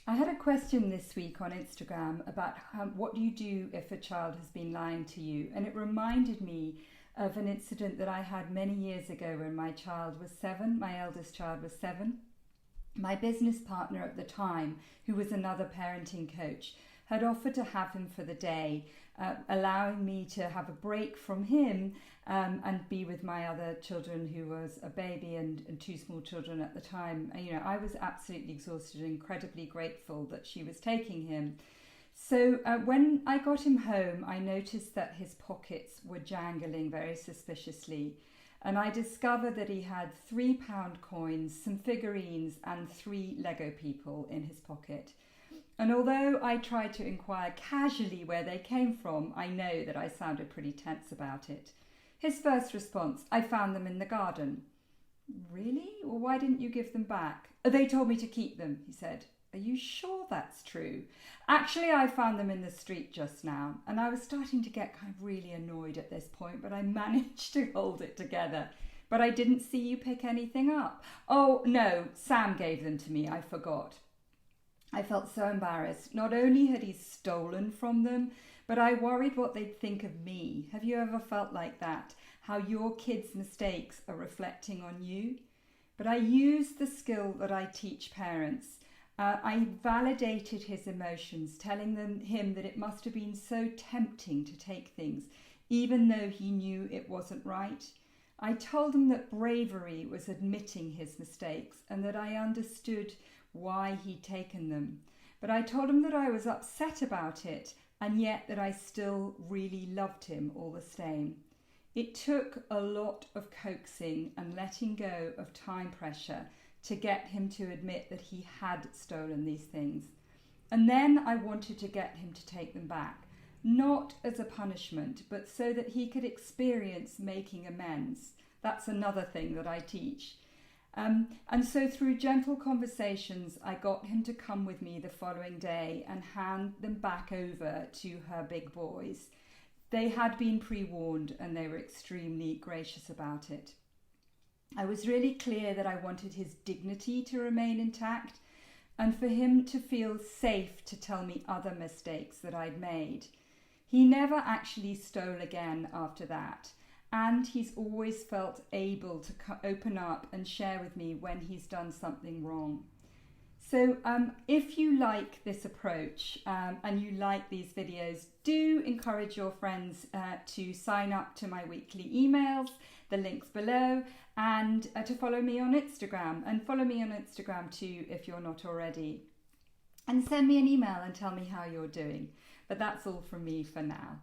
I had a question this week on Instagram about what do you do if a child has been lying to you? And it reminded me of an incident that I had many years ago when my child was 7, my eldest child was 7. My business partner at the time, who was another parenting coach, had offered to have him for the day, allowing me to have a break from him and be with my other children, who was a baby and 2 small children at the time. I was absolutely exhausted and incredibly grateful that she was taking him. So when I got him home, I noticed that his pockets were jangling very suspiciously. And I discovered that he had £3 coins, some figurines, and 3 Lego people in his pocket. And although I tried to inquire casually where they came from, I know that I sounded pretty tense about it. His first response: "I found them in the garden." "Really? Well, why didn't you give them back?" "Oh, they told me to keep them," he said. "Are you sure that's true?" "Actually, I found them in the street just now." And I was starting to get kind of really annoyed at this point, but I managed to hold it together. "But I didn't see you pick anything up." "Oh, no, Sam gave them to me. I forgot." I felt so embarrassed. Not only had he stolen from them, but I worried what they'd think of me. Have you ever felt like that? How your kids' mistakes are reflecting on you? But I used the skill that I teach parents. I validated his emotions, telling him that it must have been so tempting to take things, even though he knew it wasn't right. I told him that bravery was admitting his mistakes and that I understood why he'd taken them. But I told him that I was upset about it, and yet that I still really loved him all the same. It took a lot of coaxing and letting go of time pressure to get him to admit that he had stolen these things. And then I wanted to get him to take them back, not as a punishment, but so that he could experience making amends. That's another thing that I teach. And so through gentle conversations, I got him to come with me the following day and hand them back over to her big boys. They had been pre-warned and they were extremely gracious about it. I was really clear that I wanted his dignity to remain intact and for him to feel safe to tell me other mistakes that I'd made. He never actually stole again after that. And he's always felt able to open up and share with me when he's done something wrong. So if you like this approach and you like these videos, do encourage your friends to sign up to my weekly emails, the links below, and to follow me on Instagram. And follow me on Instagram too if you're not already. And send me an email and tell me how you're doing. But that's all from me for now.